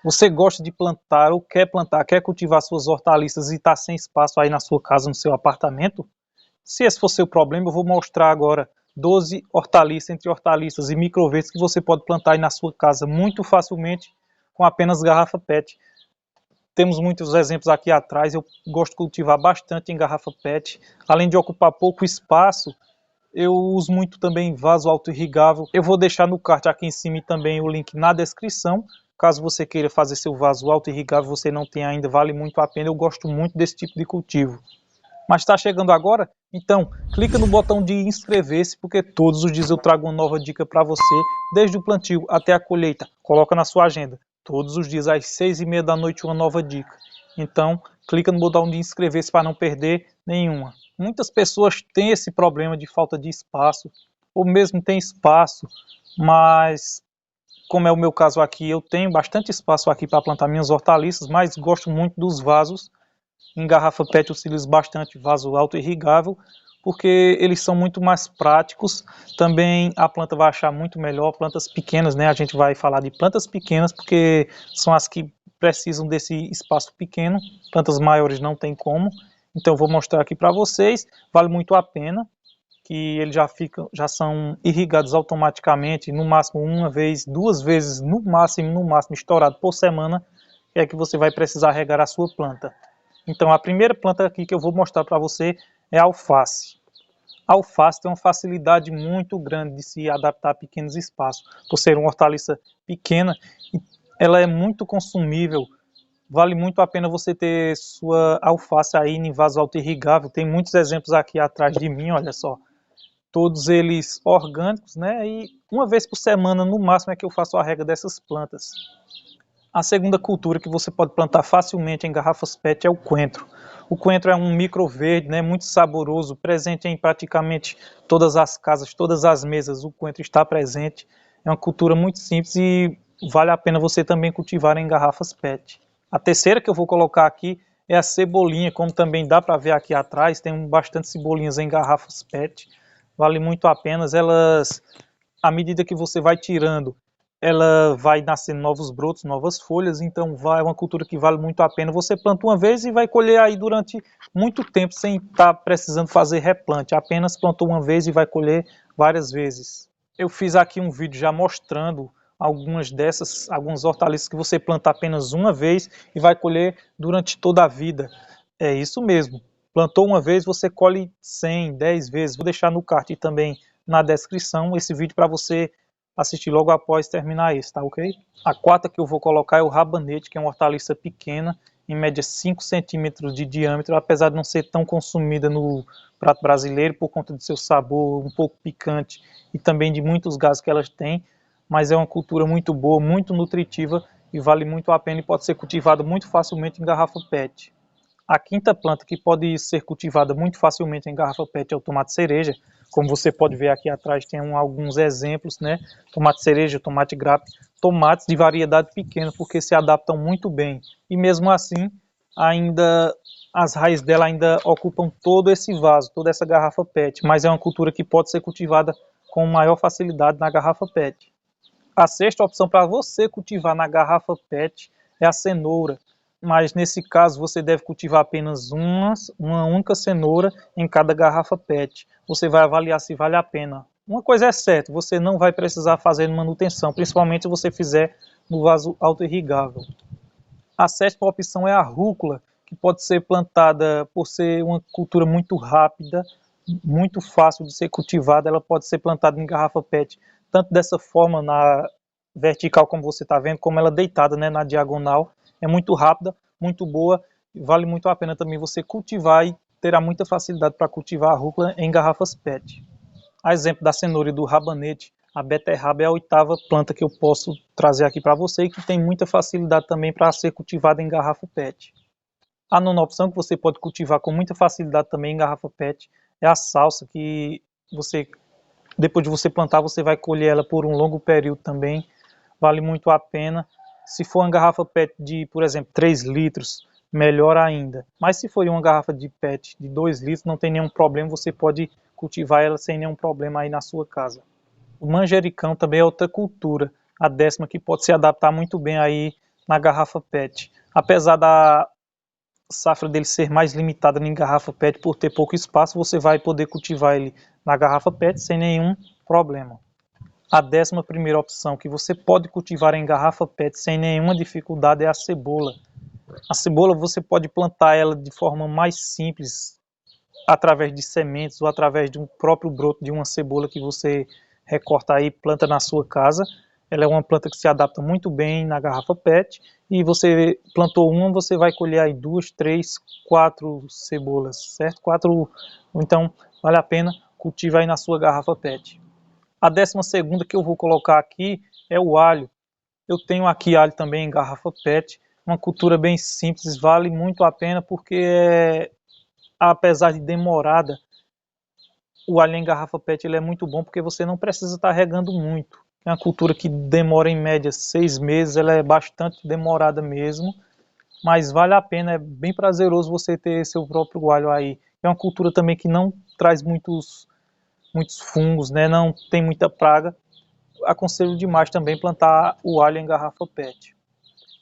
Você gosta de plantar ou quer plantar, quer cultivar suas hortaliças e está sem espaço aí na sua casa, no seu apartamento? Se esse for seu problema, eu vou mostrar agora 12 hortaliças, entre hortaliças e microverdes que você pode plantar aí na sua casa muito facilmente com apenas garrafa PET. Temos muitos exemplos aqui atrás, eu gosto de cultivar bastante em garrafa PET. Além de ocupar pouco espaço, eu uso muito também vaso auto-irrigável. Eu vou deixar no card aqui em cima e também o link na descrição. Caso você queira fazer seu vaso auto-irrigável, você não tem ainda, vale muito a pena. Eu gosto muito desse tipo de cultivo. Mas está chegando agora? Então, clica no botão de inscrever-se, porque todos os dias eu trago uma nova dica para você, desde o plantio até a colheita. Coloca na sua agenda. Todos os dias às 6h30 da noite uma nova dica. Então, clica no botão de inscrever-se para não perder nenhuma. Muitas pessoas têm esse problema de falta de espaço, ou mesmo tem espaço, mas como é o meu caso aqui, eu tenho bastante espaço aqui para plantar minhas hortaliças, mas gosto muito dos vasos. Em garrafa PET eu utilizo bastante vaso auto-irrigável, porque eles são muito mais práticos. Também a planta vai achar muito melhor, plantas pequenas, né? A gente vai falar de plantas pequenas, porque são as que precisam desse espaço pequeno. Plantas maiores não tem como. Então eu vou mostrar aqui para vocês, vale muito a pena, que eles já são irrigados automaticamente, no máximo uma vez, duas vezes, no máximo, estourado por semana, é que você vai precisar regar a sua planta. Então, a primeira planta aqui que eu vou mostrar para você é a alface. A alface tem uma facilidade muito grande de se adaptar a pequenos espaços. Por ser uma hortaliça pequena, ela é muito consumível. Vale muito a pena você ter sua alface aí em vaso auto-irrigável. Tem muitos exemplos aqui atrás de mim, olha só. Todos eles orgânicos, né? E uma vez por semana, no máximo, é que eu faço a rega dessas plantas. A segunda cultura que você pode plantar facilmente em garrafas PET é o coentro. O coentro é um micro verde, né, muito saboroso, presente em praticamente todas as casas, todas as mesas, o coentro está presente. É uma cultura muito simples e vale a pena você também cultivar em garrafas PET. A terceira que eu vou colocar aqui é a cebolinha, como também dá para ver aqui atrás, tem bastante cebolinhas em garrafas PET. Vale muito a pena, elas, à medida que você vai tirando, ela vai nascendo novos brotos, novas folhas, então é uma cultura que vale muito a pena. Você planta uma vez e vai colher aí durante muito tempo sem estar precisando fazer replante, apenas plantou uma vez e vai colher várias vezes. Eu fiz aqui um vídeo já mostrando algumas hortaliças que você planta apenas uma vez e vai colher durante toda a vida. É isso mesmo. Plantou uma vez, você colhe 100, 10 vezes. Vou deixar no card e também na descrição esse vídeo para você assistir logo após terminar esse, tá ok? A quarta que eu vou colocar é o rabanete, que é uma hortaliça pequena, em média 5 centímetros de diâmetro, apesar de não ser tão consumida no prato brasileiro por conta do seu sabor um pouco picante e também de muitos gases que elas têm, mas é uma cultura muito boa, muito nutritiva e vale muito a pena e pode ser cultivada muito facilmente em garrafa PET. A quinta planta que pode ser cultivada muito facilmente em garrafa PET é o tomate cereja. Como você pode ver aqui atrás tem alguns exemplos, né? Tomate cereja, tomate grape, tomates de variedade pequena porque se adaptam muito bem. E mesmo assim, ainda as raízes dela ainda ocupam todo esse vaso, toda essa garrafa PET, mas é uma cultura que pode ser cultivada com maior facilidade na garrafa PET. A sexta opção para você cultivar na garrafa PET é a cenoura, mas nesse caso você deve cultivar apenas uma única cenoura em cada garrafa PET. Você vai avaliar se vale a pena. Uma coisa é certa, você não vai precisar fazer manutenção, principalmente se você fizer no vaso auto-irrigável. A sétima opção é a rúcula, que pode ser plantada por ser uma cultura muito rápida, muito fácil de ser cultivada, ela pode ser plantada em garrafa PET, tanto dessa forma na vertical como você está vendo, como ela deitada, né, na diagonal. É muito rápida, muito boa, vale muito a pena também você cultivar e terá muita facilidade para cultivar a rúcula em garrafas PET. A exemplo da cenoura e do rabanete, a beterraba é a oitava planta que eu posso trazer aqui para você e que tem muita facilidade também para ser cultivada em garrafa PET. A nona opção que você pode cultivar com muita facilidade também em garrafa PET é a salsa, que depois de você plantar, você vai colher ela por um longo período também. Vale muito a pena. Se for uma garrafa PET de, por exemplo, 3 litros, melhor ainda. Mas se for uma garrafa de PET de 2 litros, não tem nenhum problema, você pode cultivar ela sem nenhum problema aí na sua casa. O manjericão também é outra cultura, a décima que pode se adaptar muito bem aí na garrafa PET. Apesar da safra dele ser mais limitada em garrafa PET por ter pouco espaço, você vai poder cultivar ele na garrafa PET sem nenhum problema. A 11ª opção que você pode cultivar em garrafa PET sem nenhuma dificuldade é a cebola. A cebola você pode plantar ela de forma mais simples, através de sementes ou através de um próprio broto de uma cebola que você recorta aí e planta na sua casa. Ela é uma planta que se adapta muito bem na garrafa PET e você plantou uma, você vai colher aí 2, 3, 4 cebolas, certo? 4, então vale a pena cultivar aí na sua garrafa PET. A 12ª que eu vou colocar aqui é o alho. Eu tenho aqui alho também em garrafa PET, uma cultura bem simples, vale muito a pena porque apesar de demorada, o alho em garrafa PET ele é muito bom porque você não precisa estar regando muito. É uma cultura que demora em média 6 meses, ela é bastante demorada mesmo, mas vale a pena, é bem prazeroso você ter seu próprio alho aí. É uma cultura também que não traz muitos fungos, né? Não tem muita praga. Aconselho demais também plantar o alho em garrafa PET.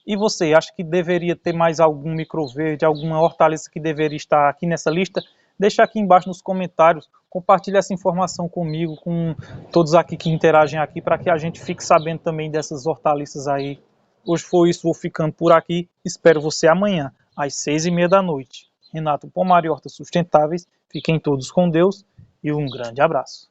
E você, acha que deveria ter mais algum microverde, alguma hortaliça que deveria estar aqui nessa lista? Deixa aqui embaixo nos comentários, compartilhe essa informação comigo, com todos aqui que interagem aqui, para que a gente fique sabendo também dessas hortaliças aí. Hoje foi isso, vou ficando por aqui, espero você amanhã, às 6h30 da noite. Renato Pomar e Hortas Sustentáveis, fiquem todos com Deus e um grande abraço.